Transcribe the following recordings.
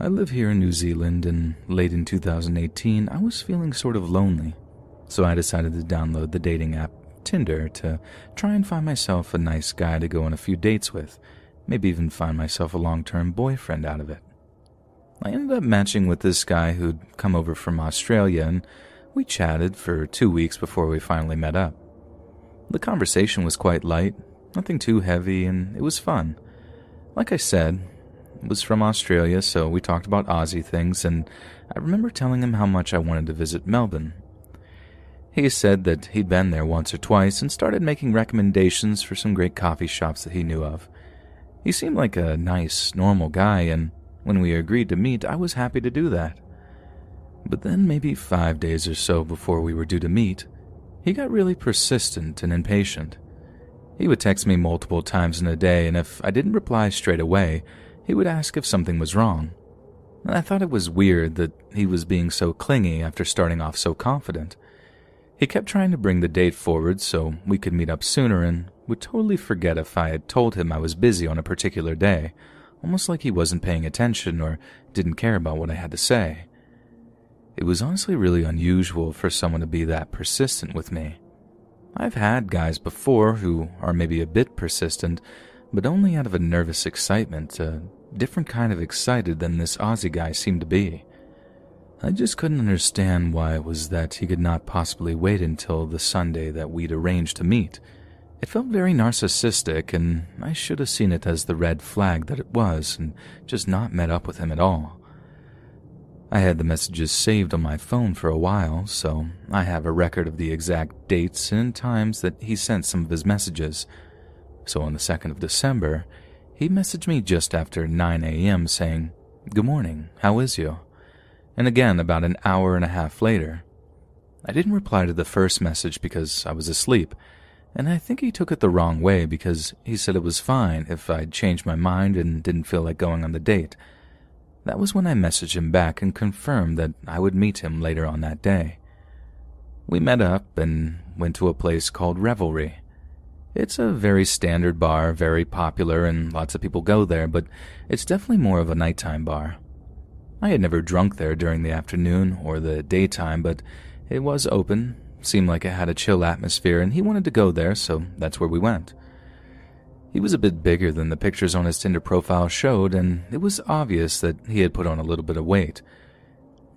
I live here in New Zealand, and late in 2018, I was feeling sort of lonely, so I decided to download the dating app Tinder to try and find myself a nice guy to go on a few dates with, maybe even find myself a long-term boyfriend out of it. I ended up matching with this guy who'd come over from Australia, and we chatted for 2 weeks before we finally met up. The conversation was quite light, nothing too heavy, and it was fun. Like I said, it was from Australia, so we talked about Aussie things, and I remember telling him how much I wanted to visit Melbourne. He said that he'd been there once or twice and started making recommendations for some great coffee shops that he knew of. He seemed like a nice, normal guy, and when we agreed to meet, I was happy to do that. But then maybe 5 days or so before we were due to meet, he got really persistent and impatient. He would text me multiple times in a day, and if I didn't reply straight away, he would ask if something was wrong. And I thought it was weird that he was being so clingy after starting off so confident. He kept trying to bring the date forward so we could meet up sooner, and would totally forget if I had told him I was busy on a particular day, almost like he wasn't paying attention or didn't care about what I had to say. It was honestly really unusual for someone to be that persistent with me. I've had guys before who are maybe a bit persistent, but only out of a nervous excitement, a different kind of excited than this Aussie guy seemed to be. I just couldn't understand why it was that he could not possibly wait until the Sunday that we'd arranged to meet. It felt very narcissistic, and I should have seen it as the red flag that it was, and just not met up with him at all. I had the messages saved on my phone for a while, so I have a record of the exact dates and times that he sent some of his messages. So on the 2nd of December, he messaged me just after 9 a.m. saying, "Good morning, how is you?" And again about an hour and a half later. I didn't reply to the first message because I was asleep, and I think he took it the wrong way because he said it was fine if I'd changed my mind and didn't feel like going on the date. That was when I messaged him back and confirmed that I would meet him later on that day. We met up and went to a place called Revelry. It's a very standard bar, very popular, and lots of people go there, but it's definitely more of a nighttime bar. I had never drunk there during the afternoon or the daytime, but it was open, seemed like it had a chill atmosphere, and he wanted to go there, so that's where we went. He was a bit bigger than the pictures on his Tinder profile showed, and it was obvious that he had put on a little bit of weight.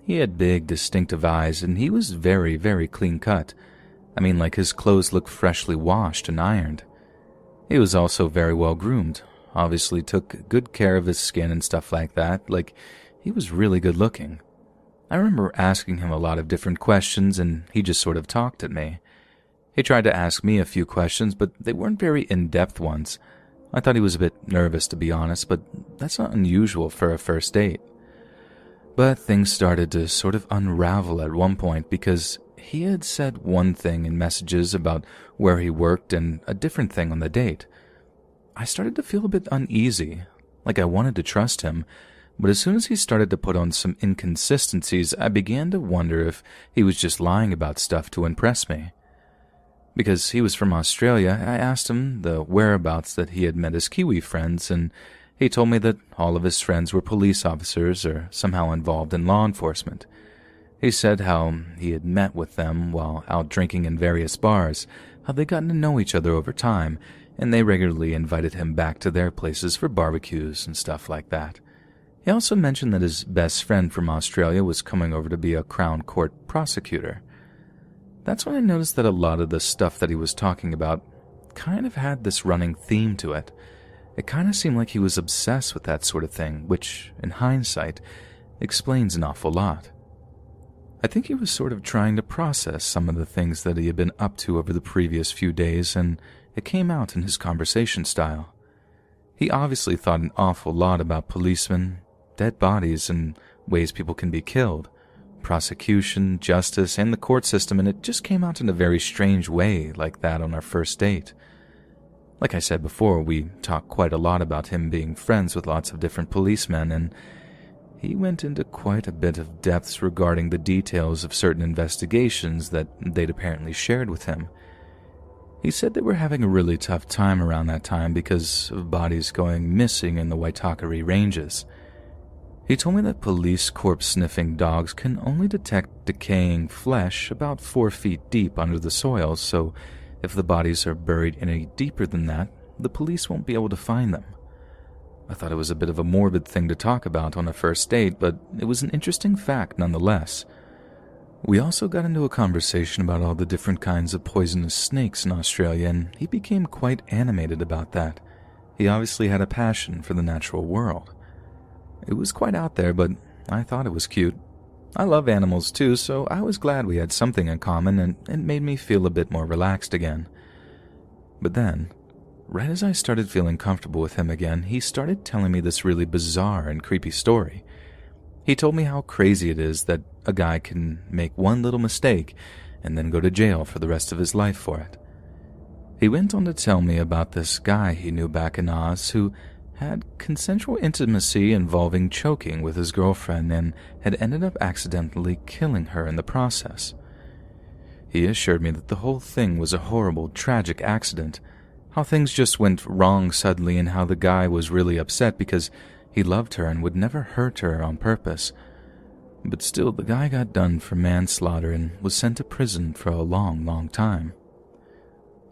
He had big, distinctive eyes, and he was very, very clean-cut. I mean, like his clothes looked freshly washed and ironed. He was also very well-groomed, obviously took good care of his skin and stuff like that, like he was really good-looking. I remember asking him a lot of different questions, and he just sort of talked at me. He tried to ask me a few questions, but they weren't very in-depth ones. I thought he was a bit nervous, to be honest, but that's not unusual for a first date. But things started to sort of unravel at one point because he had said one thing in messages about where he worked and a different thing on the date. I started to feel a bit uneasy, like I wanted to trust him, but as soon as he started to put on some inconsistencies, I began to wonder if he was just lying about stuff to impress me. Because he was from Australia, I asked him the whereabouts that he had met his Kiwi friends, and he told me that all of his friends were police officers or somehow involved in law enforcement. He said how he had met with them while out drinking in various bars, how they'd gotten to know each other over time, and they regularly invited him back to their places for barbecues and stuff like that. He also mentioned that his best friend from Australia was coming over to be a Crown Court prosecutor. That's when I noticed that a lot of the stuff that he was talking about kind of had this running theme to it. It kind of seemed like he was obsessed with that sort of thing, which, in hindsight, explains an awful lot. I think he was sort of trying to process some of the things that he had been up to over the previous few days, and it came out in his conversation style. He obviously thought an awful lot about policemen, dead bodies, and ways people can be killed, prosecution, justice, and the court system, and it just came out in a very strange way like that on our first date. Like I said before, we talked quite a lot about him being friends with lots of different policemen, and he went into quite a bit of depths regarding the details of certain investigations that they'd apparently shared with him. He said they were having a really tough time around that time because of bodies going missing in the Waitakere Ranges. He told me that police corpse-sniffing dogs can only detect decaying flesh about 4 feet deep under the soil, so if the bodies are buried any deeper than that, the police won't be able to find them. I thought it was a bit of a morbid thing to talk about on a first date, but it was an interesting fact nonetheless. We also got into a conversation about all the different kinds of poisonous snakes in Australia, and he became quite animated about that. He obviously had a passion for the natural world. It was quite out there, but I thought it was cute. I love animals too, so I was glad we had something in common, and it made me feel a bit more relaxed again. But then, right as I started feeling comfortable with him again, he started telling me this really bizarre and creepy story. He told me how crazy it is that a guy can make one little mistake and then go to jail for the rest of his life for it. He went on to tell me about this guy he knew back in Oz who had consensual intimacy involving choking with his girlfriend and had ended up accidentally killing her in the process. He assured me that the whole thing was a horrible, tragic accident, how things just went wrong suddenly and how the guy was really upset because he loved her and would never hurt her on purpose. But still, the guy got done for manslaughter and was sent to prison for a long, long time.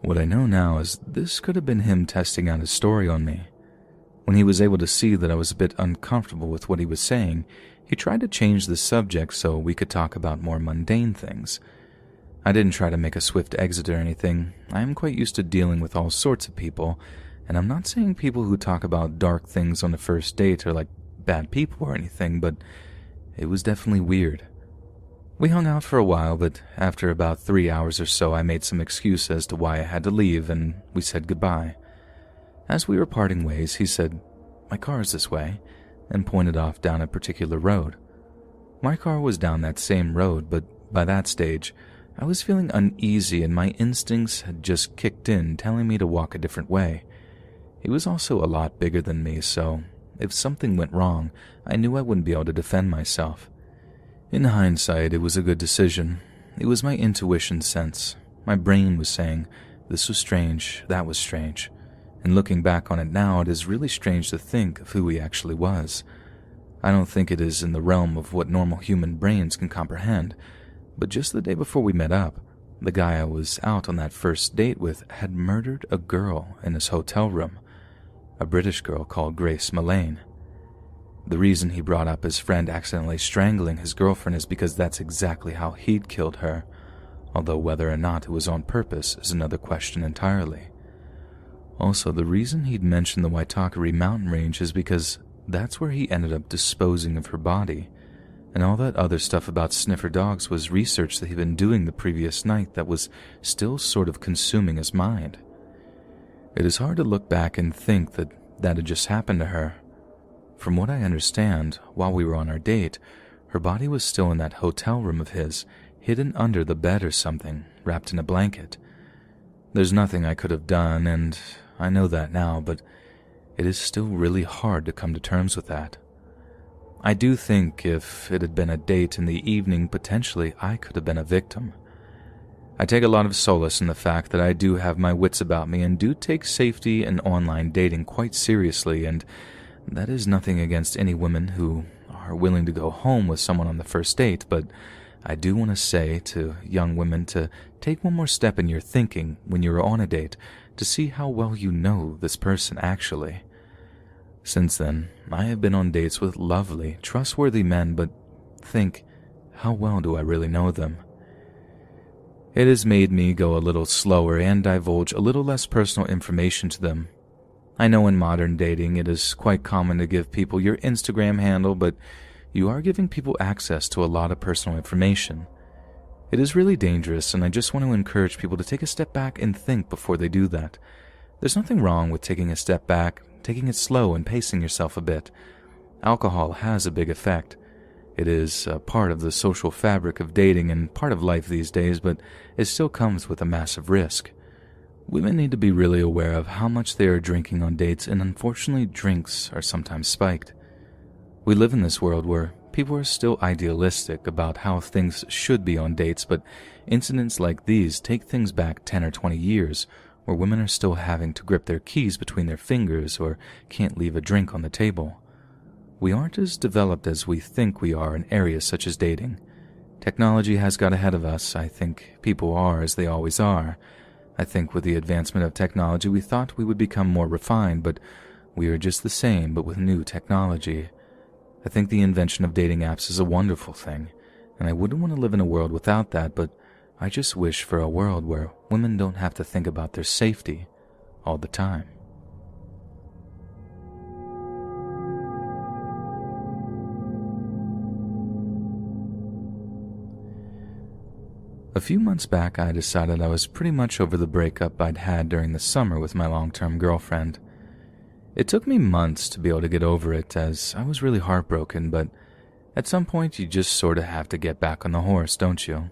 What I know now is this could have been him testing out his story on me. When he was able to see that I was a bit uncomfortable with what he was saying, he tried to change the subject so we could talk about more mundane things. I didn't try to make a swift exit or anything. I am quite used to dealing with all sorts of people, and I'm not saying people who talk about dark things on the first date are like bad people or anything, but it was definitely weird. We hung out for a while, but after about 3 hours or so I made some excuse as to why I had to leave, and we said goodbye. As we were parting ways, he said, "My car is this way," and pointed off down a particular road. My car was down that same road, but by that stage, I was feeling uneasy and my instincts had just kicked in, telling me to walk a different way. He was also a lot bigger than me, so if something went wrong, I knew I wouldn't be able to defend myself. In hindsight, it was a good decision. It was my intuition sense. My brain was saying, this was strange, that was strange. And looking back on it now, it is really strange to think of who he actually was. I don't think it is in the realm of what normal human brains can comprehend, but just the day before we met up, the guy I was out on that first date with had murdered a girl in his hotel room, a British girl called Grace Mullane. The reason he brought up his friend accidentally strangling his girlfriend is because that's exactly how he'd killed her, although whether or not it was on purpose is another question entirely. Also, the reason he'd mentioned the Waitakere mountain range is because that's where he ended up disposing of her body, and all that other stuff about sniffer dogs was research that he'd been doing the previous night that was still sort of consuming his mind. It is hard to look back and think that that had just happened to her. From what I understand, while we were on our date, her body was still in that hotel room of his, hidden under the bed or something, wrapped in a blanket. There's nothing I could have done, and I know that now, but it is still really hard to come to terms with that. I do think if it had been a date in the evening, potentially I could have been a victim. I take a lot of solace in the fact that I do have my wits about me and do take safety and online dating quite seriously, and that is nothing against any women who are willing to go home with someone on the first date, but I do want to say to young women to take one more step in your thinking when you're on a date to see how well you know this person actually. Since then, I have been on dates with lovely, trustworthy men, but think, how well do I really know them? It has made me go a little slower and divulge a little less personal information to them. I know in modern dating it is quite common to give people your Instagram handle, but you are giving people access to a lot of personal information. It is really dangerous, and I just want to encourage people to take a step back and think before they do that. There's nothing wrong with taking a step back, taking it slow and pacing yourself a bit. Alcohol has a big effect. It is a part of the social fabric of dating and part of life these days, but it still comes with a massive risk. Women need to be really aware of how much they are drinking on dates, and unfortunately drinks are sometimes spiked. We live in this world where people are still idealistic about how things should be on dates, but incidents like these take things back 10 or 20 years, where women are still having to grip their keys between their fingers or can't leave a drink on the table. We aren't as developed as we think we are in areas such as dating. Technology has got ahead of us. I think people are as they always are. I think with the advancement of technology we thought we would become more refined, but we are just the same, but with new technology. I think the invention of dating apps is a wonderful thing, and I wouldn't want to live in a world without that, but I just wish for a world where women don't have to think about their safety all the time. A few months back, I decided I was pretty much over the breakup I'd had during the summer with my long-term girlfriend. It took me months to be able to get over it, as I was really heartbroken, but at some point you just sort of have to get back on the horse, don't you?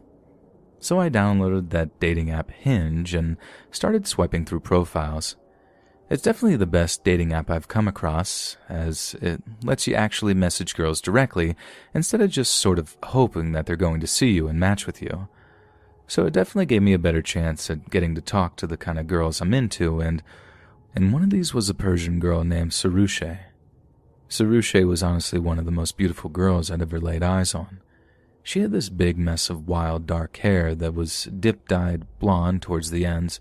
So I downloaded that dating app Hinge and started swiping through profiles. It's definitely the best dating app I've come across, as it lets you actually message girls directly instead of just sort of hoping that they're going to see you and match with you. So it definitely gave me a better chance at getting to talk to the kind of girls I'm into, and one of these was a Persian girl named Sarushe. Sarushe was honestly one of the most beautiful girls I'd ever laid eyes on. She had this big mess of wild dark hair that was dip-dyed blonde towards the ends,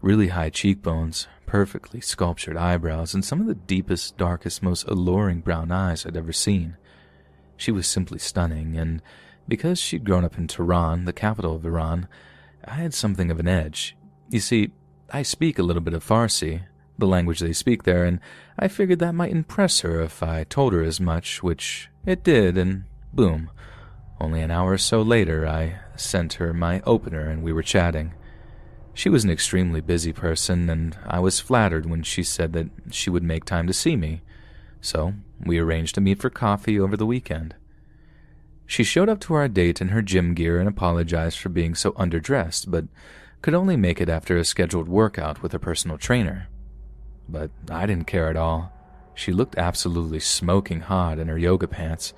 really high cheekbones, perfectly sculptured eyebrows, and some of the deepest, darkest, most alluring brown eyes I'd ever seen. She was simply stunning, and because she'd grown up in Tehran, the capital of Iran, I had something of an edge. You see, I speak a little bit of Farsi, the language they speak there, and I figured that might impress her if I told her as much, which it did, and boom. Only an hour or so later, I sent her my opener and we were chatting. She was an extremely busy person, and I was flattered when she said that she would make time to see me. So we arranged to meet for coffee over the weekend. She showed up to our date in her gym gear and apologized for being so underdressed, but could only make it after a scheduled workout with a personal trainer. But I didn't care at all. She looked absolutely smoking hot in her yoga pants.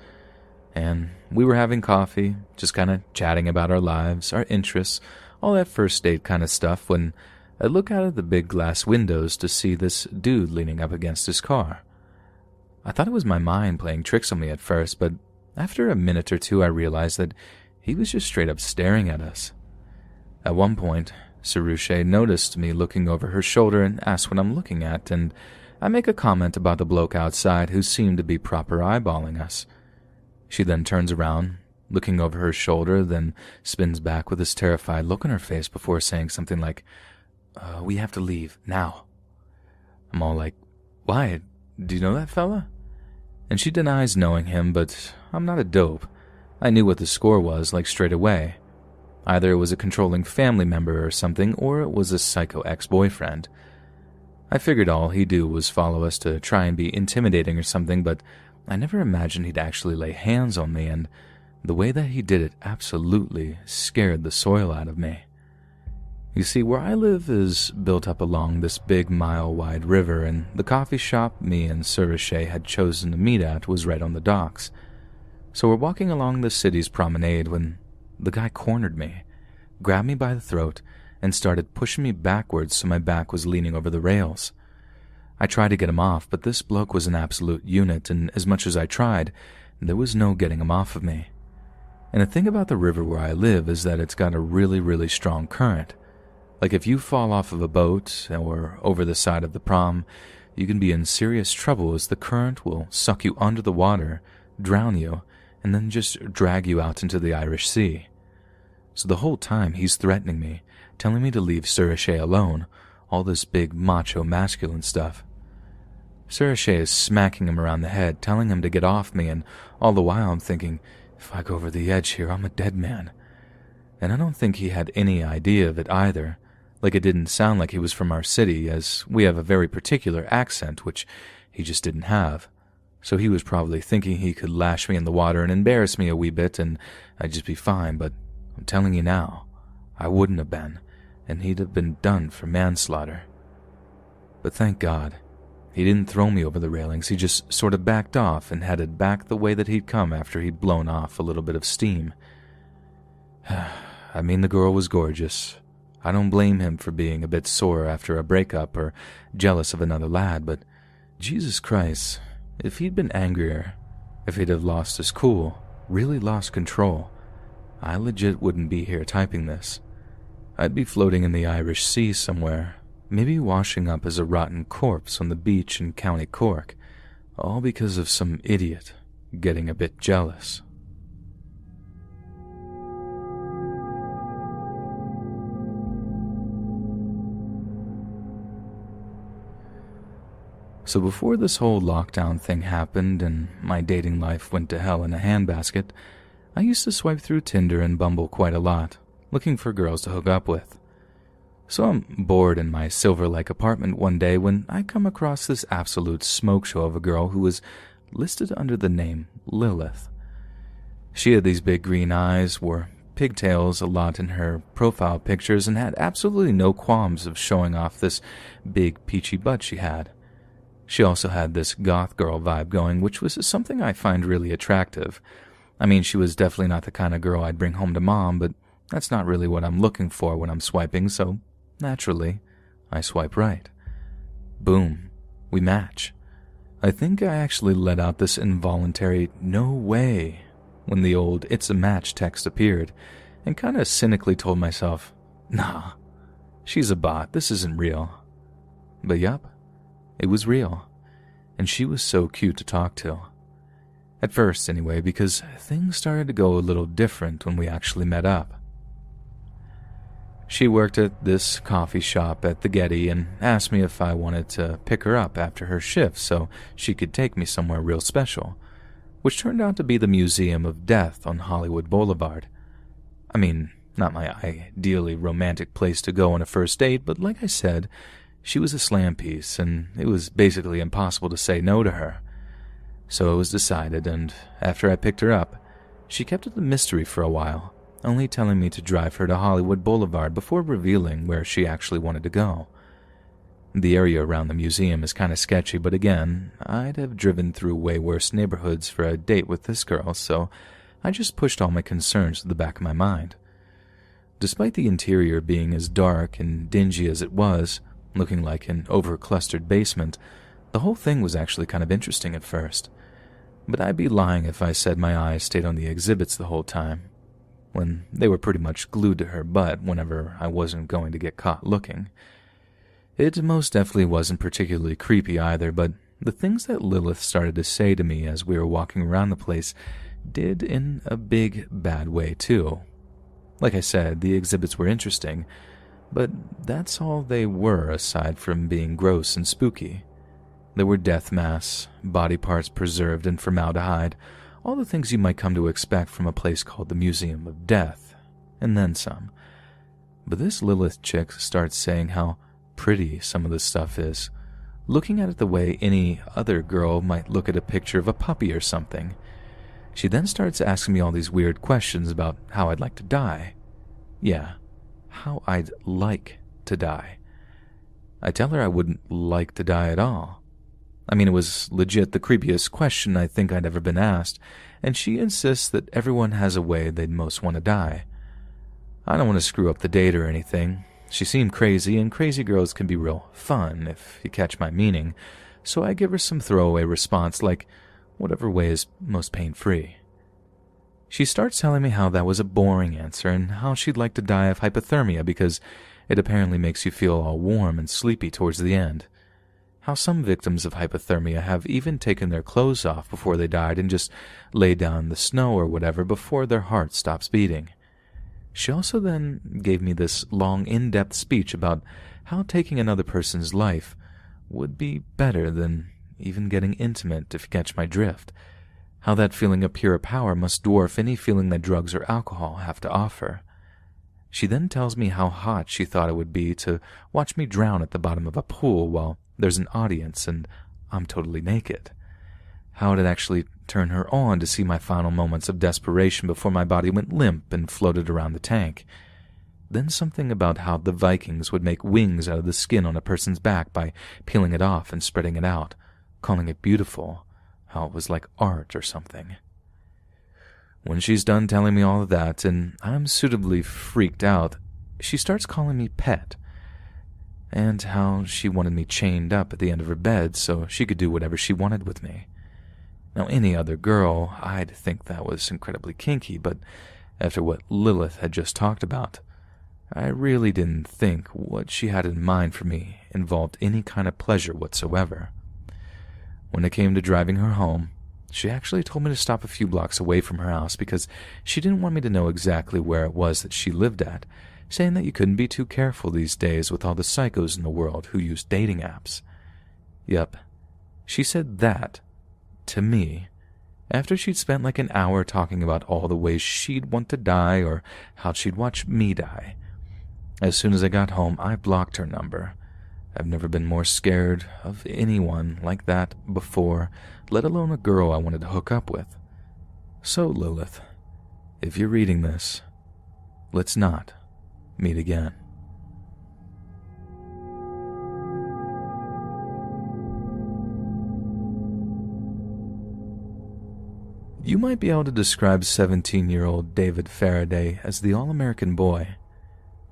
And we were having coffee, just kind of chatting about our lives, our interests, all that first date kind of stuff, when I look out of the big glass windows to see this dude leaning up against his car. I thought it was my mind playing tricks on me at first, but after a minute or two I realized that he was just straight up staring at us. At one point, Sarushe noticed me looking over her shoulder and asked what I'm looking at, and I make a comment about the bloke outside who seemed to be proper eyeballing us. She then turns around, looking over her shoulder, then spins back with this terrified look on her face before saying something like, we have to leave, now. I'm all like, why? Do you know that fella? And she denies knowing him, but I'm not a dope. I knew what the score was, like straight away. Either it was a controlling family member or something, or it was a psycho ex-boyfriend. I figured all he'd do was follow us to try and be intimidating or something, but I never imagined he'd actually lay hands on me, and the way that he did it absolutely scared the soil out of me. You see, where I live is built up along this big mile-wide river, and the coffee shop me and Sarushe had chosen to meet at was right on the docks. So we're walking along the city's promenade when the guy cornered me, grabbed me by the throat, and started pushing me backwards so my back was leaning over the rails. I tried to get him off, but this bloke was an absolute unit, and as much as I tried, there was no getting him off of me. And the thing about the river where I live is that it's got a really, really strong current. Like if you fall off of a boat or over the side of the prom, you can be in serious trouble as the current will suck you under the water, drown you, and then just drag you out into the Irish Sea. So the whole time he's threatening me, telling me to leave Sarushe alone, all this big macho masculine stuff. Sarushe is smacking him around the head, telling him to get off me, and all the while I'm thinking, if I go over the edge here, I'm a dead man. And I don't think he had any idea of it either. Like it didn't sound like he was from our city, as we have a very particular accent, which he just didn't have. So he was probably thinking he could lash me in the water and embarrass me a wee bit, and I'd just be fine, but I'm telling you now, I wouldn't have been, and he'd have been done for manslaughter. But thank God, he didn't throw me over the railings, he just sort of backed off and headed back the way that he'd come after he'd blown off a little bit of steam. I mean, the girl was gorgeous. I don't blame him for being a bit sore after a breakup or jealous of another lad, but Jesus Christ, if he'd been angrier, If he'd have lost his cool, really lost control, I legit wouldn't be here typing this. I'd be floating in the Irish Sea somewhere, maybe washing up as a rotten corpse on the beach in County Cork, all because of some idiot getting a bit jealous. So before this whole lockdown thing happened and my dating life went to hell in a handbasket, I used to swipe through Tinder and Bumble quite a lot, looking for girls to hook up with. So I'm bored in my Silver Lake apartment one day when I come across this absolute smoke show of a girl who was listed under the name Lilith. She had these big green eyes, wore pigtails a lot in her profile pictures, and had absolutely no qualms of showing off this big peachy butt she had. She also had this goth girl vibe going, which was something I find really attractive. I mean, she was definitely not the kind of girl I'd bring home to mom, but that's not really what I'm looking for when I'm swiping, so naturally, I swipe right. Boom. We match. I think I actually let out this involuntary "no way" when the old "it's a match" text appeared, and kinda cynically told myself, nah, she's a bot, this isn't real. But yup, it was real, and she was so cute to talk to. At first, anyway, because things started to go a little different when we actually met up. She worked at this coffee shop at the Getty and asked me if I wanted to pick her up after her shift so she could take me somewhere real special, which turned out to be the Museum of Death on Hollywood Boulevard. I mean, not my ideally romantic place to go on a first date, but like I said, she was a slam piece, and it was basically impossible to say no to her. So it was decided, and after I picked her up, she kept it a mystery for a while, only telling me to drive her to Hollywood Boulevard before revealing where she actually wanted to go. The area around the museum is kind of sketchy, but again, I'd have driven through way worse neighborhoods for a date with this girl, so I just pushed all my concerns to the back of my mind. Despite the interior being as dark and dingy as it was, looking like an over-clustered basement, the whole thing was actually kind of interesting at first. But I'd be lying if I said my eyes stayed on the exhibits the whole time, when they were pretty much glued to her butt whenever I wasn't going to get caught looking. It most definitely wasn't particularly creepy either, but the things that Lilith started to say to me as we were walking around the place did in a big, bad way too. Like I said, the exhibits were interesting, but that's all they were aside from being gross and spooky. There were death masks, body parts preserved in formaldehyde, all the things you might come to expect from a place called the Museum of Death, and then some. But this Lilith chick starts saying how pretty some of this stuff is, looking at it the way any other girl might look at a picture of a puppy or something. She then starts asking me all these weird questions about how I'd like to die. Yeah, how I'd like to die. I tell her I wouldn't like to die at all. I mean, it was legit the creepiest question I think I'd ever been asked, and she insists that everyone has a way they'd most want to die. I don't want to screw up the date or anything. She seemed crazy, and crazy girls can be real fun, if you catch my meaning, so I give her some throwaway response like, whatever way is most pain-free. She starts telling me how that was a boring answer, and how she'd like to die of hypothermia because it apparently makes you feel all warm and sleepy towards the end. How some victims of hypothermia have even taken their clothes off before they died and just laid down in the snow or whatever before their heart stops beating. She also then gave me this long, in-depth speech about how taking another person's life would be better than even getting intimate, if you catch my drift. How that feeling of pure power must dwarf any feeling that drugs or alcohol have to offer. She then tells me how hot she thought it would be to watch me drown at the bottom of a pool while there's an audience and I'm totally naked. How it'd actually turn her on to see my final moments of desperation before my body went limp and floated around the tank. Then something about how the Vikings would make wings out of the skin on a person's back by peeling it off and spreading it out, calling it beautiful, how it was like art or something. When she's done telling me all of that, and I'm suitably freaked out, she starts calling me pet, and how she wanted me chained up at the end of her bed so she could do whatever she wanted with me. Now, any other girl, I'd think that was incredibly kinky, but after what Lilith had just talked about, I really didn't think what she had in mind for me involved any kind of pleasure whatsoever. When it came to driving her home, she actually told me to stop a few blocks away from her house because she didn't want me to know exactly where it was that she lived at, saying that you couldn't be too careful these days with all the psychos in the world who use dating apps. Yup, she said that to me after she'd spent like an hour talking about all the ways she'd want to die or how she'd watch me die. As soon as I got home, I blocked her number. I've never been more scared of anyone like that before, let alone a girl I wanted to hook up with. So, Lilith, if you're reading this, let's not meet again. You might be able to describe 17-year-old David Faraday as the all-American boy.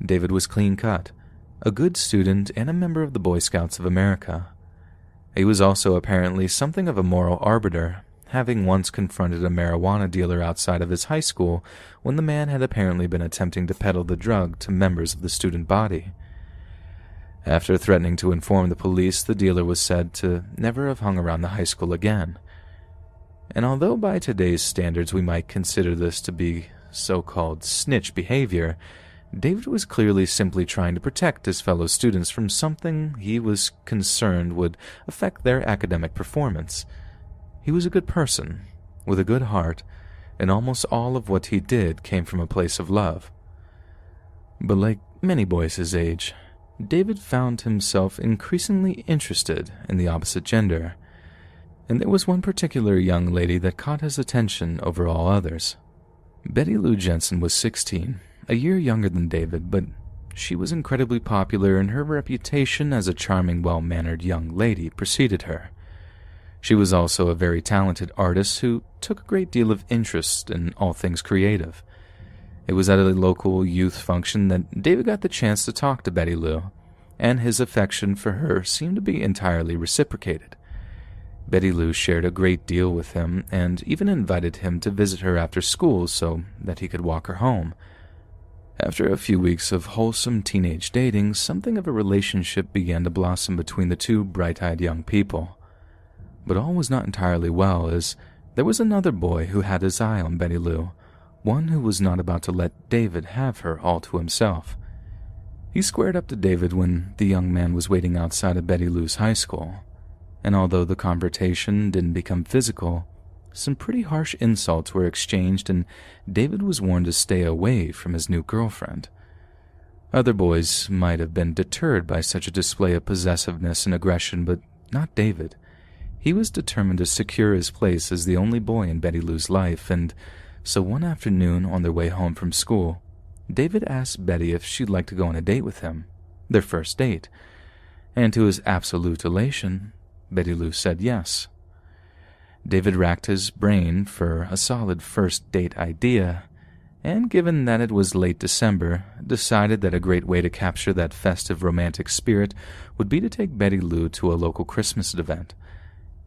David was clean-cut, a good student, and a member of the Boy Scouts of America. He was also apparently something of a moral arbiter, having once confronted a marijuana dealer outside of his high school when the man had apparently been attempting to peddle the drug to members of the student body. After threatening to inform the police, the dealer was said to never have hung around the high school again. And although by today's standards we might consider this to be so-called snitch behavior, David was clearly simply trying to protect his fellow students from something he was concerned would affect their academic performance. He was a good person, with a good heart, and almost all of what he did came from a place of love. But like many boys his age, David found himself increasingly interested in the opposite gender, and there was one particular young lady that caught his attention over all others. Betty Lou Jensen was 16, a year younger than David, but she was incredibly popular, and her reputation as a charming, well-mannered young lady preceded her. She was also a very talented artist who took a great deal of interest in all things creative. It was at a local youth function that David got the chance to talk to Betty Lou, and his affection for her seemed to be entirely reciprocated. Betty Lou shared a great deal with him and even invited him to visit her after school so that he could walk her home. After a few weeks of wholesome teenage dating, something of a relationship began to blossom between the two bright-eyed young people. But all was not entirely well, as there was another boy who had his eye on Betty Lou, one who was not about to let David have her all to himself. He squared up to David when the young man was waiting outside of Betty Lou's high school, and although the confrontation didn't become physical, some pretty harsh insults were exchanged, and David was warned to stay away from his new girlfriend. Other boys might have been deterred by such a display of possessiveness and aggression, but not David. He was determined to secure his place as the only boy in Betty Lou's life, and so one afternoon on their way home from school, David asked Betty if she'd like to go on a date with him, their first date, and to his absolute elation, Betty Lou said yes. David racked his brain for a solid first date idea, and given that it was late December, decided that a great way to capture that festive romantic spirit would be to take Betty Lou to a local Christmas event.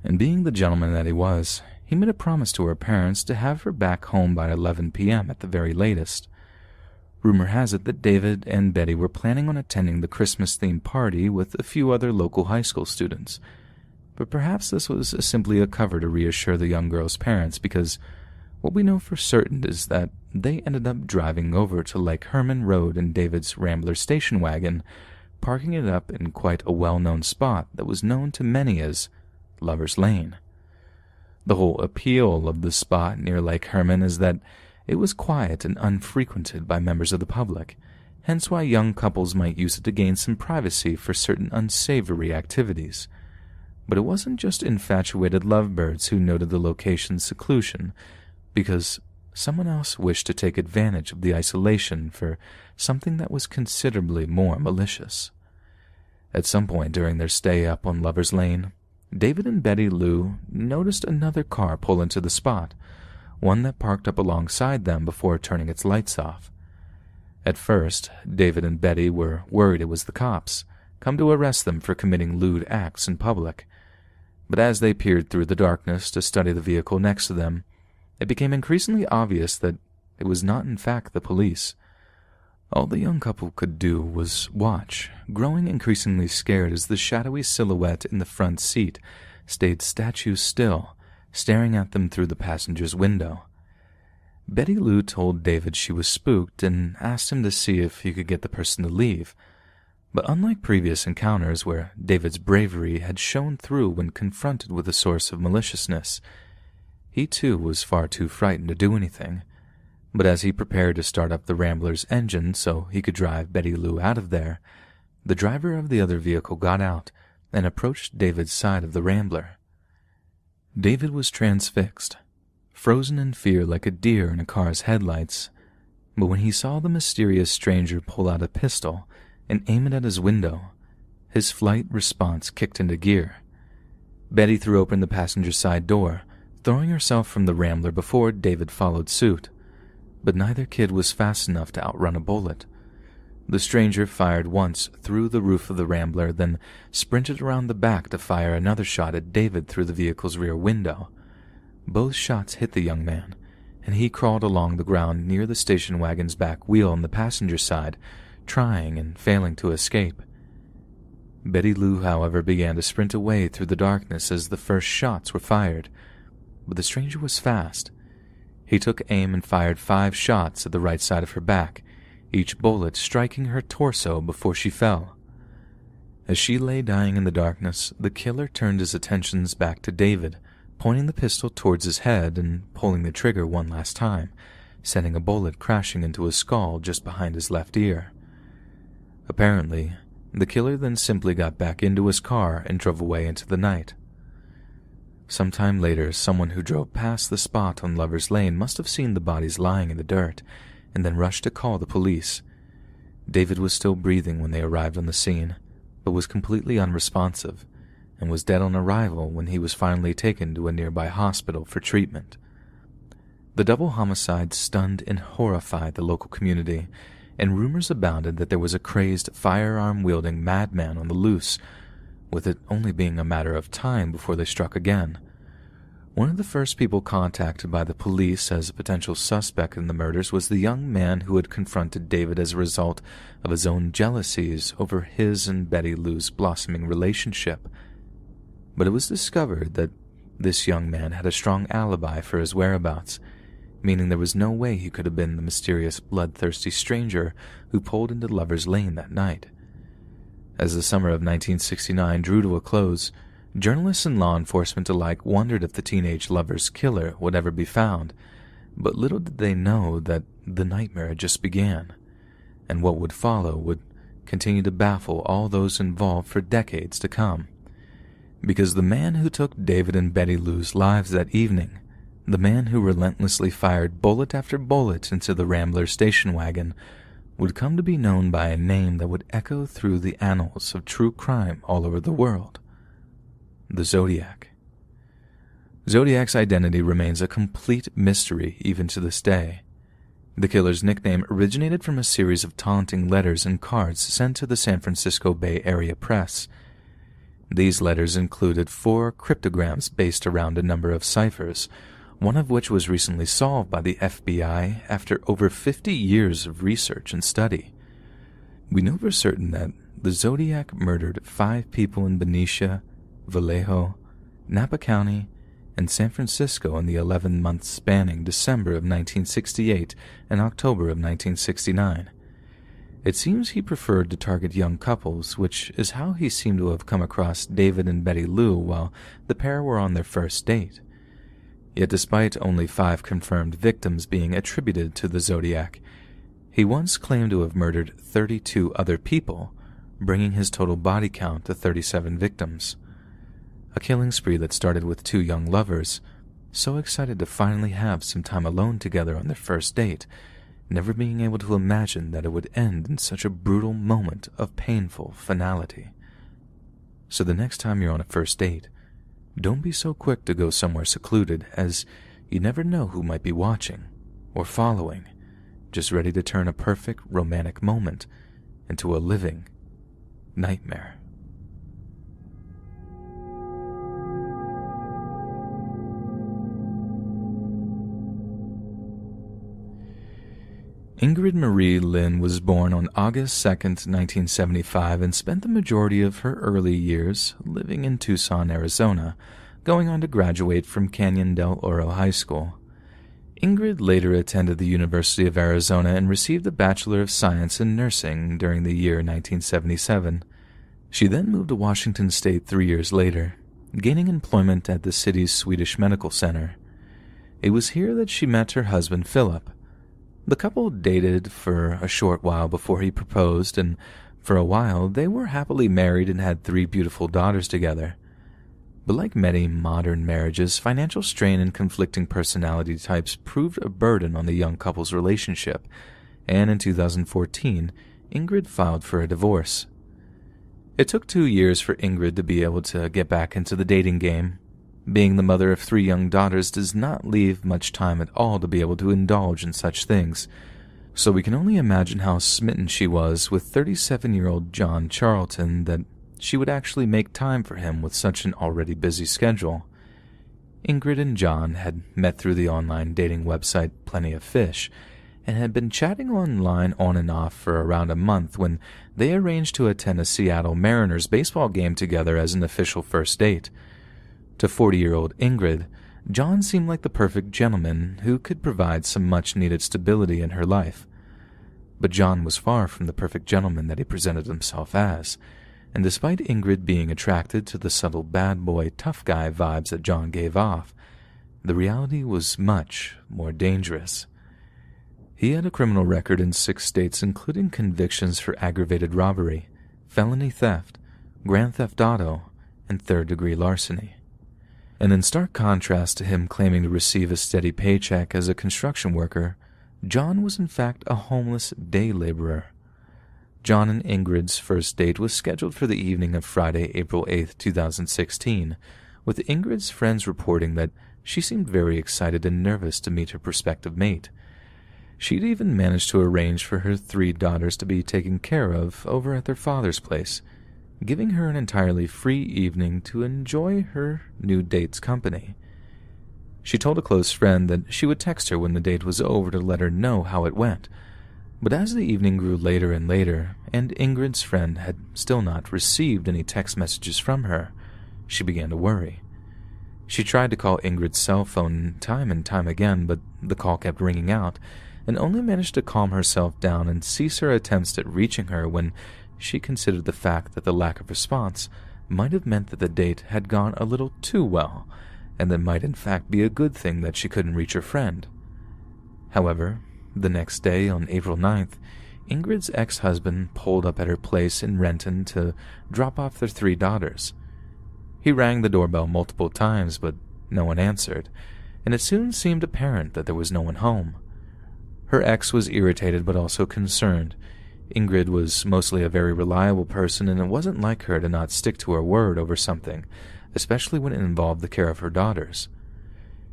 And being the gentleman that he was, he made a promise to her parents to have her back home by 11 p.m. at the very latest. Rumor has it that David and Betty were planning on attending the Christmas-themed party with a few other local high school students, but perhaps this was simply a cover to reassure the young girl's parents, because what we know for certain is that they ended up driving over to Lake Herman Road in David's Rambler station wagon, parking it up in quite a well-known spot that was known to many as Lover's Lane. The whole appeal of the spot near Lake Herman is that it was quiet and unfrequented by members of the public, hence why young couples might use it to gain some privacy for certain unsavory activities. But it wasn't just infatuated lovebirds who noted the location's seclusion, because someone else wished to take advantage of the isolation for something that was considerably more malicious. At some point during their stay up on Lover's Lane, David and Betty Lou noticed another car pull into the spot, one that parked up alongside them before turning its lights off. At first, David and Betty were worried it was the cops, come to arrest them for committing lewd acts in public. But as they peered through the darkness to study the vehicle next to them, it became increasingly obvious that it was not in fact the police. All the young couple could do was watch, growing increasingly scared as the shadowy silhouette in the front seat stayed statue still, staring at them through the passenger's window. Betty Lou told David she was spooked and asked him to see if he could get the person to leave. But unlike previous encounters where David's bravery had shone through when confronted with a source of maliciousness, he too was far too frightened to do anything. But as he prepared to start up the Rambler's engine so he could drive Betty Lou out of there, the driver of the other vehicle got out and approached David's side of the Rambler. David was transfixed, frozen in fear like a deer in a car's headlights, but when he saw the mysterious stranger pull out a pistol and aim it at his window, his flight response kicked into gear. Betty threw open the passenger side door, throwing herself from the Rambler before David followed suit. But neither kid was fast enough to outrun a bullet. The stranger fired once through the roof of the Rambler, then sprinted around the back to fire another shot at David through the vehicle's rear window. Both shots hit the young man, and he crawled along the ground near the station wagon's back wheel on the passenger side, trying and failing to escape. Betty Lou, however, began to sprint away through the darkness as the first shots were fired, but the stranger was fast. He took aim and fired 5 shots at the right side of her back, each bullet striking her torso before she fell. As she lay dying in the darkness, the killer turned his attentions back to David, pointing the pistol towards his head and pulling the trigger one last time, sending a bullet crashing into his skull just behind his left ear. Apparently, the killer then simply got back into his car and drove away into the night. Sometime later, someone who drove past the spot on Lover's Lane must have seen the bodies lying in the dirt, and then rushed to call the police. David was still breathing when they arrived on the scene, but was completely unresponsive, and was dead on arrival when he was finally taken to a nearby hospital for treatment. The double homicide stunned and horrified the local community, and rumors abounded that there was a crazed, firearm-wielding madman on the loose, with it only being a matter of time before they struck again. One of the first people contacted by the police as a potential suspect in the murders was the young man who had confronted David as a result of his own jealousies over his and Betty Lou's blossoming relationship. But it was discovered that this young man had a strong alibi for his whereabouts, meaning there was no way he could have been the mysterious bloodthirsty stranger who pulled into Lover's Lane that night. As the summer of 1969 drew to a close, journalists and law enforcement alike wondered if the teenage lover's killer would ever be found, but little did they know that the nightmare had just began, and what would follow would continue to baffle all those involved for decades to come. Because the man who took David and Betty Lou's lives that evening, the man who relentlessly fired bullet after bullet into the Rambler station wagon, would come to be known by a name that would echo through the annals of true crime all over the world: the Zodiac. Zodiac's identity remains a complete mystery even to this day. The killer's nickname originated from a series of taunting letters and cards sent to the San Francisco Bay Area press. These letters included 4 cryptograms based around a number of ciphers, one of which was recently solved by the FBI after over 50 years of research and study. We know for certain that the Zodiac murdered 5 people in Benicia, Vallejo, Napa County, and San Francisco in the 11 months spanning December of 1968 and October of 1969. It seems he preferred to target young couples, which is how he seemed to have come across David and Betty Lou while the pair were on their first date. Yet despite only 5 confirmed victims being attributed to the Zodiac, he once claimed to have murdered 32 other people, bringing his total body count to 37 victims. A killing spree that started with 2 young lovers, so excited to finally have some time alone together on their first date, never being able to imagine that it would end in such a brutal moment of painful finality. So the next time you're on a first date, don't be so quick to go somewhere secluded, as you never know who might be watching or following, just ready to turn a perfect romantic moment into a living nightmare. Ingrid Marie Lynn was born on August 2nd, 1975, and spent the majority of her early years living in Tucson, Arizona, going on to graduate from Canyon del Oro High School. Ingrid later attended the University of Arizona and received a Bachelor of Science in Nursing during the year 1977. She then moved to Washington State 3 years later, gaining employment at the city's Swedish Medical Center. It was here that she met her husband, Philip. The couple dated for a short while before he proposed, and for a while they were happily married and had 3 beautiful daughters together. But like many modern marriages, financial strain and conflicting personality types proved a burden on the young couple's relationship, and in 2014, Ingrid filed for a divorce. It took 2 years for Ingrid to be able to get back into the dating game. Being the mother of 3 young daughters does not leave much time at all to be able to indulge in such things, so we can only imagine how smitten she was with 37-year-old John Charlton that she would actually make time for him with such an already busy schedule. Ingrid and John had met through the online dating website Plenty of Fish, and had been chatting online on and off for around a month when they arranged to attend a Seattle Mariners baseball game together as an official first date. To 40-year-old Ingrid, John seemed like the perfect gentleman who could provide some much-needed stability in her life. But John was far from the perfect gentleman that he presented himself as, and despite Ingrid being attracted to the subtle bad boy tough guy vibes that John gave off, the reality was much more dangerous. He had a criminal record in 6 states, including convictions for aggravated robbery, felony theft, grand theft auto, and third-degree larceny. And in stark contrast to him claiming to receive a steady paycheck as a construction worker, John was in fact a homeless day laborer. John and Ingrid's first date was scheduled for the evening of Friday, April 8, 2016, with Ingrid's friends reporting that she seemed very excited and nervous to meet her prospective mate. She'd even managed to arrange for her 3 daughters to be taken care of over at their father's place, giving her an entirely free evening to enjoy her new date's company. She told a close friend that she would text her when the date was over to let her know how it went, but as the evening grew later and later, and Ingrid's friend had still not received any text messages from her, she began to worry. She tried to call Ingrid's cell phone time and time again, but the call kept ringing out, and only managed to calm herself down and cease her attempts at reaching her when she considered the fact that the lack of response might have meant that the date had gone a little too well, and that might in fact be a good thing that she couldn't reach her friend. However, the next day, on April 9th, Ingrid's ex-husband pulled up at her place in Renton to drop off their 3 daughters. He rang the doorbell multiple times, but no one answered, and it soon seemed apparent that there was no one home. Her ex was irritated but also concerned. Ingrid was mostly a very reliable person, and it wasn't like her to not stick to her word over something, especially when it involved the care of her daughters.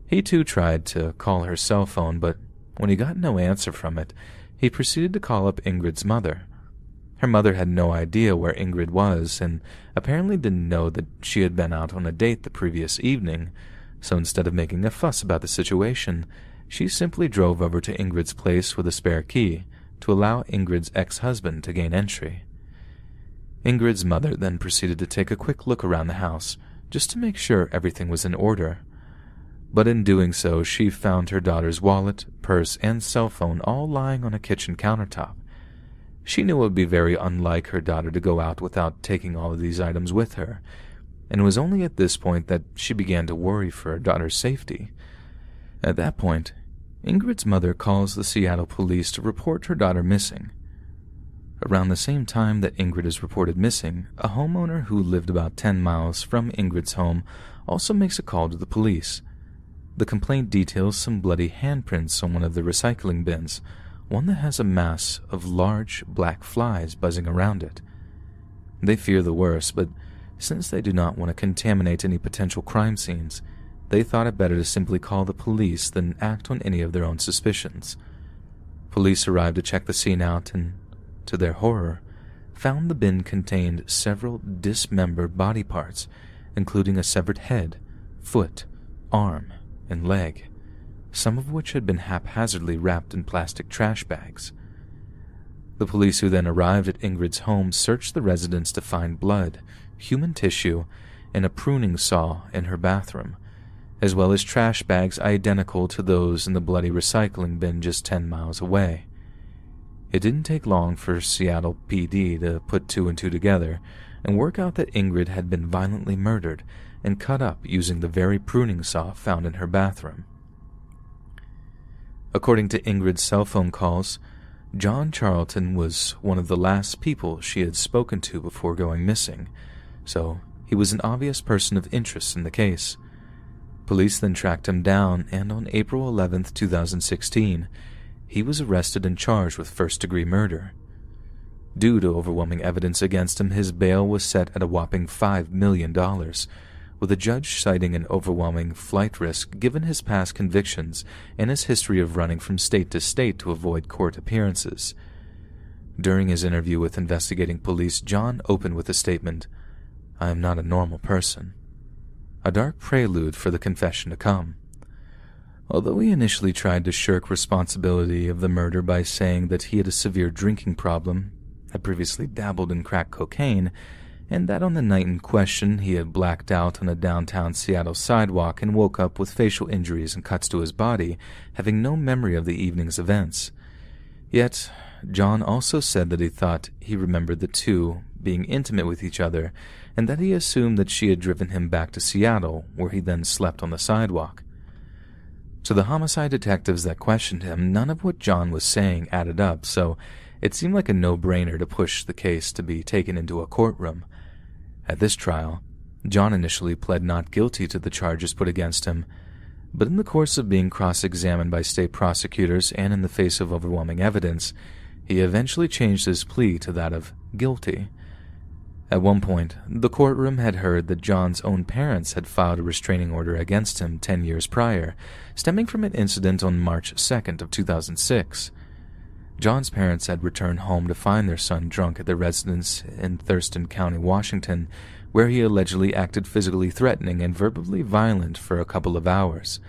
He too tried to call her cell phone, but when he got no answer from it, he proceeded to call up Ingrid's mother. Her mother had no idea where Ingrid was, and apparently didn't know that she had been out on a date the previous evening, so instead of making a fuss about the situation, she simply drove over to Ingrid's place with a spare key to allow Ingrid's ex-husband to gain entry. Ingrid's mother then proceeded to take a quick look around the house, just to make sure everything was in order. But in doing so, she found her daughter's wallet, purse, and cell phone all lying on a kitchen countertop. She knew it would be very unlike her daughter to go out without taking all of these items with her, and it was only at this point that she began to worry for her daughter's safety. At that point, Ingrid's mother calls the Seattle police to report her daughter missing. Around the same time that Ingrid is reported missing, a homeowner who lived about 10 miles from Ingrid's home also makes a call to the police. The complaint details some bloody handprints on one of the recycling bins, one that has a mass of large black flies buzzing around it. They fear the worst, but since they do not want to contaminate any potential crime scenes, they thought it better to simply call the police than act on any of their own suspicions. Police arrived to check the scene out and, to their horror, found the bin contained several dismembered body parts, including a severed head, foot, arm, and leg, some of which had been haphazardly wrapped in plastic trash bags. The police who then arrived at Ingrid's home searched the residence to find blood, human tissue, and a pruning saw in her bathroom, as well as trash bags identical to those in the bloody recycling bin just 10 miles away. It didn't take long for Seattle PD to put two and two together and work out that Ingrid had been violently murdered and cut up using the very pruning saw found in her bathroom. According to Ingrid's cell phone calls, John Charlton was one of the last people she had spoken to before going missing, so he was an obvious person of interest in the case. Police then tracked him down, and on April 11, 2016, he was arrested and charged with first-degree murder. Due to overwhelming evidence against him, his bail was set at a whopping $5 million, with a judge citing an overwhelming flight risk given his past convictions and his history of running from state to state to avoid court appearances. During his interview with investigating police, John opened with a statement, "I am not a normal person," a dark prelude for the confession to come. Although he initially tried to shirk responsibility of the murder by saying that he had a severe drinking problem, had previously dabbled in crack cocaine, and that on the night in question he had blacked out on a downtown Seattle sidewalk and woke up with facial injuries and cuts to his body, having no memory of the evening's events. Yet, John also said that he thought he remembered the two being intimate with each other, and that he assumed that she had driven him back to Seattle, where he then slept on the sidewalk. To the homicide detectives that questioned him, none of what John was saying added up, so it seemed like a no-brainer to push the case to be taken into a courtroom. At this trial, John initially pled not guilty to the charges put against him, but in the course of being cross-examined by state prosecutors and in the face of overwhelming evidence, he eventually changed his plea to that of guilty. At one point, the courtroom had heard that John's own parents had filed a restraining order against him 10 years prior, stemming from an incident on March 2nd of 2006. John's parents had returned home to find their son drunk at their residence in Thurston County, Washington, where he allegedly acted physically threatening and verbally violent for a couple of hours.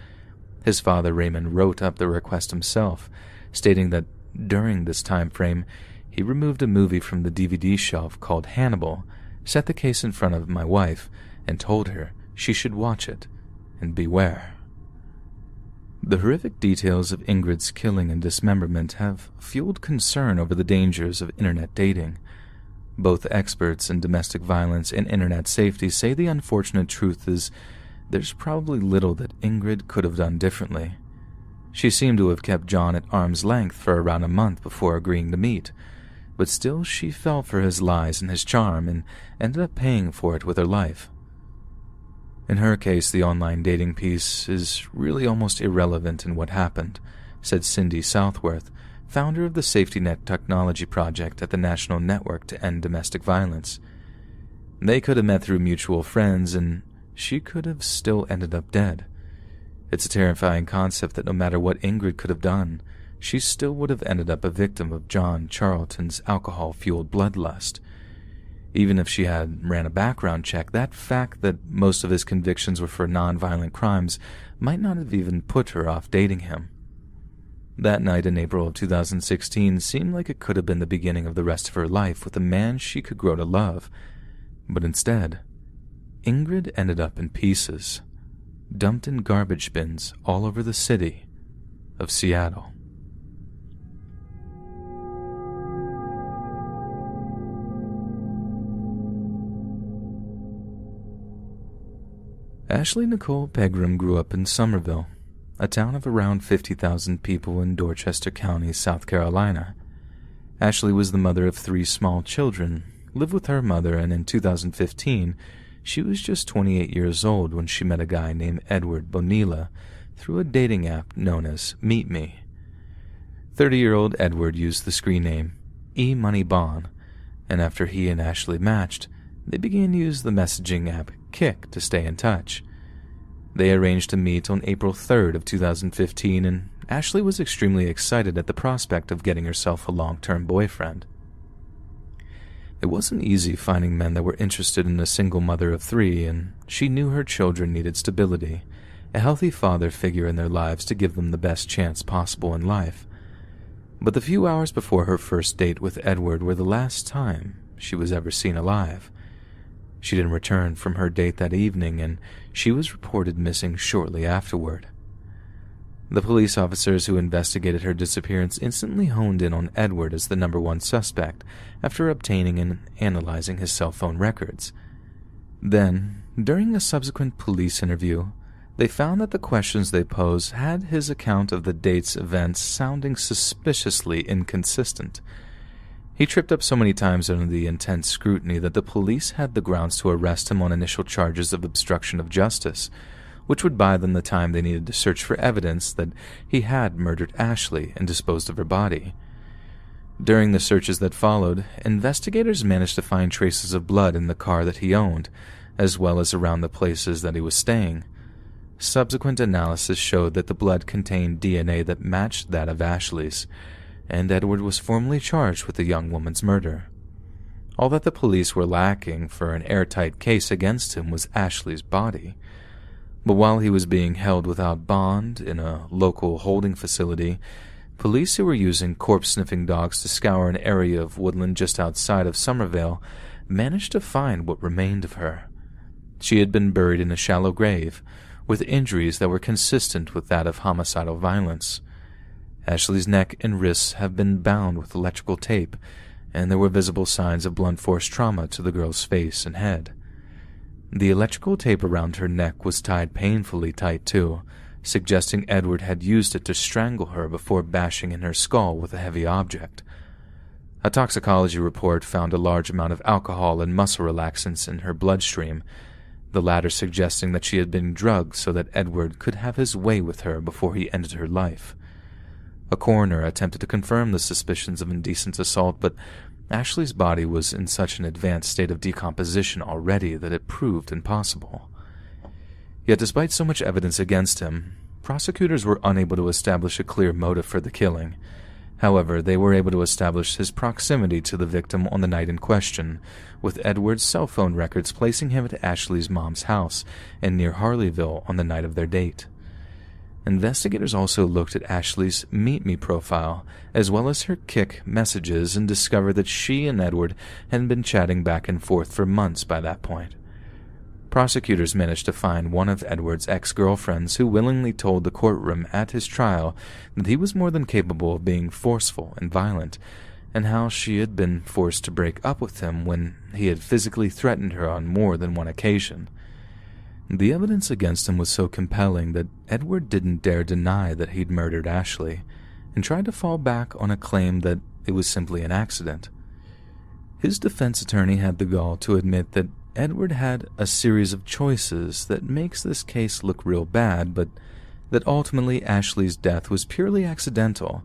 His father, Raymond, wrote up the request himself, stating that during this time frame, he removed a movie from the DVD shelf called Hannibal, set the case in front of my wife, and told her she should watch it and beware. The horrific details of Ingrid's killing and dismemberment have fueled concern over the dangers of internet dating. Both experts in domestic violence and internet safety say the unfortunate truth is there's probably little that Ingrid could have done differently. She seemed to have kept John at arm's length for around a month before agreeing to meet, but still she fell for his lies and his charm and ended up paying for it with her life. In her case, the online dating piece is really almost irrelevant in what happened, said Cindy Southworth, founder of the Safety Net Technology Project at the National Network to End Domestic Violence. They could have met through mutual friends, and she could have still ended up dead. It's a terrifying concept that no matter what Ingrid could have done, she still would have ended up a victim of John Charlton's alcohol-fueled bloodlust. Even if she had ran a background check, that fact that most of his convictions were for non-violent crimes might not have even put her off dating him. That night in April of 2016 seemed like it could have been the beginning of the rest of her life with a man she could grow to love. But instead, Ingrid ended up in pieces, dumped in garbage bins all over the city of Seattle. Ashley Nicole Pegram grew up in Somerville, a town of around 50,000 people in Dorchester County, South Carolina. Ashley was the mother of 3 small children, lived with her mother, and in 2015, she was just 28 years old when she met a guy named Edward Bonilla through a dating app known as Meet Me. 30-year-old Edward used the screen name eMoneyBon, and after he and Ashley matched, they began to use the messaging app Kik to stay in touch. They arranged to meet on April 3rd of 2015, and Ashley was extremely excited at the prospect of getting herself a long-term boyfriend. It wasn't easy finding men that were interested in a single mother of 3, and she knew her children needed stability, a healthy father figure in their lives to give them the best chance possible in life. But the few hours before her first date with Edward were the last time she was ever seen alive. She didn't return from her date that evening, and she was reported missing shortly afterward. The police officers who investigated her disappearance instantly honed in on Edward as the number one suspect after obtaining and analyzing his cell phone records. Then, during a subsequent police interview, they found that the questions they posed had his account of the date's events sounding suspiciously inconsistent. He tripped up so many times under the intense scrutiny that the police had the grounds to arrest him on initial charges of obstruction of justice, which would buy them the time they needed to search for evidence that he had murdered Ashley and disposed of her body. During the searches that followed, investigators managed to find traces of blood in the car that he owned, as well as around the places that he was staying. Subsequent analysis showed that the blood contained DNA that matched that of Ashley's, and Edward was formally charged with the young woman's murder. All that the police were lacking for an airtight case against him was Ashley's body. But while he was being held without bond in a local holding facility, police who were using corpse-sniffing dogs to scour an area of woodland just outside of Somerville managed to find what remained of her. She had been buried in a shallow grave, with injuries that were consistent with that of homicidal violence. Ashley's neck and wrists had been bound with electrical tape, and there were visible signs of blunt force trauma to the girl's face and head. The electrical tape around her neck was tied painfully tight too, suggesting Edward had used it to strangle her before bashing in her skull with a heavy object. A toxicology report found a large amount of alcohol and muscle relaxants in her bloodstream, the latter suggesting that she had been drugged so that Edward could have his way with her before he ended her life. A coroner attempted to confirm the suspicions of indecent assault, but Ashley's body was in such an advanced state of decomposition already that it proved impossible. Yet despite so much evidence against him, prosecutors were unable to establish a clear motive for the killing. However, they were able to establish his proximity to the victim on the night in question, with Edward's cell phone records placing him at Ashley's mom's house and near Harleyville on the night of their date. Investigators also looked at Ashley's Meet Me profile, as well as her Kik messages, and discovered that she and Edward had been chatting back and forth for months by that point. Prosecutors managed to find one of Edward's ex-girlfriends who willingly told the courtroom at his trial that he was more than capable of being forceful and violent, and how she had been forced to break up with him when he had physically threatened her on more than one occasion. The evidence against him was so compelling that Edward didn't dare deny that he'd murdered Ashley, and tried to fall back on a claim that it was simply an accident. His defense attorney had the gall to admit that Edward had a series of choices that makes this case look real bad, but that ultimately Ashley's death was purely accidental,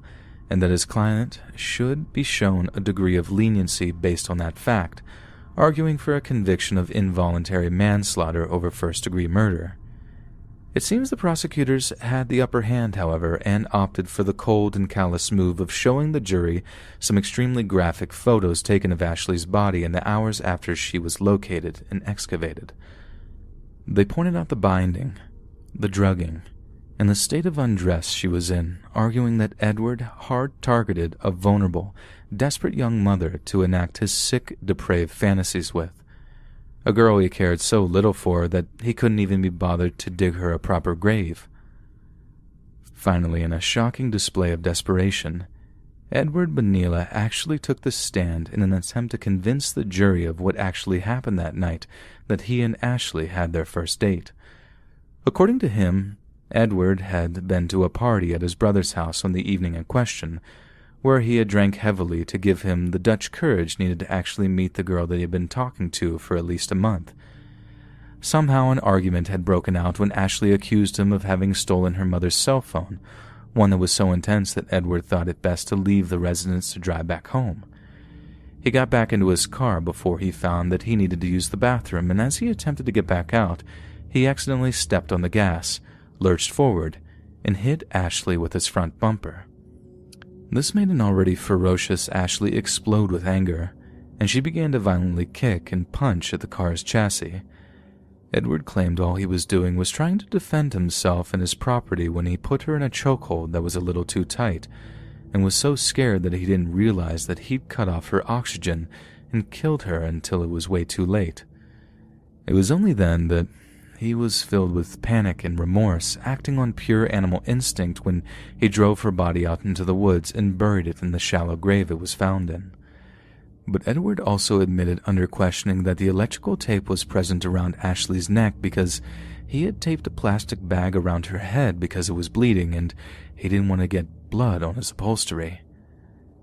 and that his client should be shown a degree of leniency based on that fact, arguing for a conviction of involuntary manslaughter over first-degree murder. It seems the prosecutors had the upper hand, however, and opted for the cold and callous move of showing the jury some extremely graphic photos taken of Ashley's body in the hours after she was located and excavated. They pointed out the binding, the drugging, and the state of undress she was in, arguing that Edward hard-targeted a vulnerable, desperate young mother to enact his sick, depraved fantasies with. A girl he cared so little for that he couldn't even be bothered to dig her a proper grave. Finally, in a shocking display of desperation, Edward Bonilla actually took the stand in an attempt to convince the jury of what actually happened that night that he and Ashley had their first date. According to him, Edward had been to a party at his brother's house on the evening in question, where he had drank heavily to give him the Dutch courage needed to actually meet the girl that he had been talking to for at least a month. Somehow an argument had broken out when Ashley accused him of having stolen her mother's cell phone, one that was so intense that Edward thought it best to leave the residence to drive back home. He got back into his car before he found that he needed to use the bathroom, and as he attempted to get back out, he accidentally stepped on the gas, lurched forward, and hit Ashley with his front bumper. This made an already ferocious Ashley explode with anger, and she began to violently kick and punch at the car's chassis. Edward claimed all he was doing was trying to defend himself and his property when he put her in a chokehold that was a little too tight, and was so scared that he didn't realize that he'd cut off her oxygen and killed her until it was way too late. It was only then that he was filled with panic and remorse, acting on pure animal instinct when he drove her body out into the woods and buried it in the shallow grave it was found in. But Edward also admitted under questioning that the electrical tape was present around Ashley's neck because he had taped a plastic bag around her head because it was bleeding and he didn't want to get blood on his upholstery.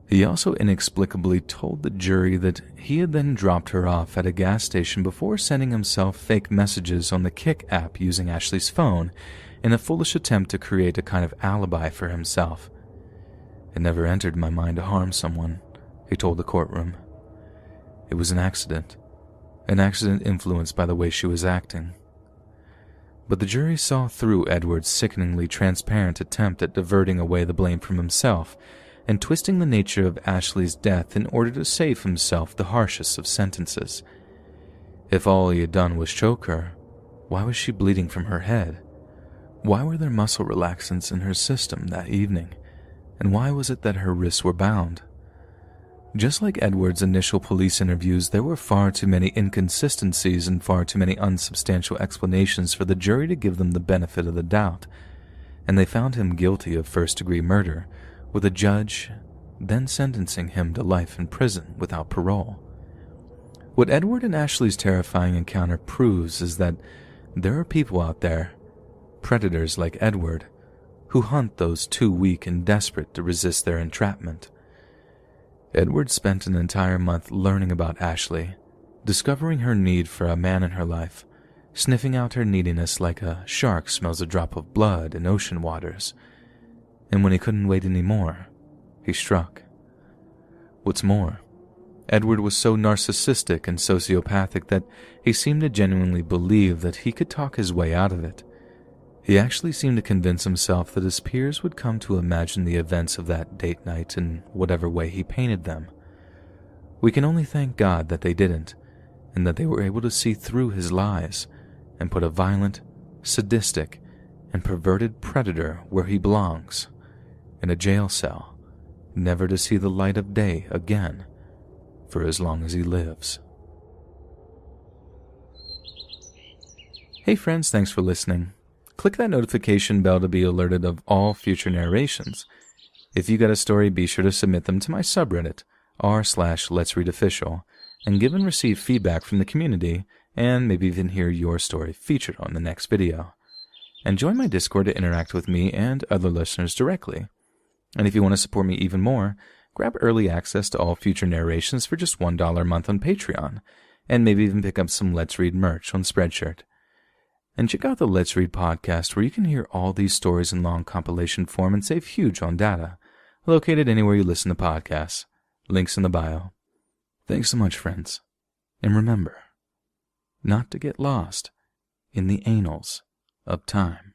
He also inexplicably told the jury that he had then dropped her off at a gas station before sending himself fake messages on the Kik app using Ashley's phone in a foolish attempt to create a kind of alibi for himself. It never entered my mind to harm someone, he told the courtroom. It was an accident influenced by the way she was acting. But the jury saw through Edward's sickeningly transparent attempt at diverting away the blame from himself and twisting the nature of Ashley's death in order to save himself the harshest of sentences. If all he had done was choke her, why was she bleeding from her head? Why were there muscle relaxants in her system that evening? And why was it that her wrists were bound? Just like Edward's initial police interviews, there were far too many inconsistencies and far too many unsubstantial explanations for the jury to give them the benefit of the doubt, and they found him guilty of first-degree murder, with a judge then sentencing him to life in prison without parole. What Edward and Ashley's terrifying encounter proves is that there are people out there, predators like Edward, who hunt those too weak and desperate to resist their entrapment. Edward spent an entire month learning about Ashley, discovering her need for a man in her life, sniffing out her neediness like a shark smells a drop of blood in ocean waters. And when he couldn't wait any more, he struck. What's more, Edward was so narcissistic and sociopathic that he seemed to genuinely believe that he could talk his way out of it. He actually seemed to convince himself that his peers would come to imagine the events of that date night in whatever way he painted them. We can only thank God that they didn't, and that they were able to see through his lies and put a violent, sadistic, and perverted predator where he belongs, in a jail cell, never to see the light of day again for as long as he lives. Hey friends, thanks for listening. Click that notification bell to be alerted of all future narrations. If you got a story, be sure to submit them to my subreddit, r/Let'sReadOfficial, and give and receive feedback from the community, and maybe even hear your story featured on the next video. And join my Discord to interact with me and other listeners directly. And if you want to support me even more, grab early access to all future narrations for just $1 a month on Patreon, and maybe even pick up some Let's Read merch on Spreadshirt. And check out the Let's Read podcast, where you can hear all these stories in long compilation form and save huge on data, located anywhere you listen to podcasts. Links in the bio. Thanks so much, friends. And remember, not to get lost in the annals of time.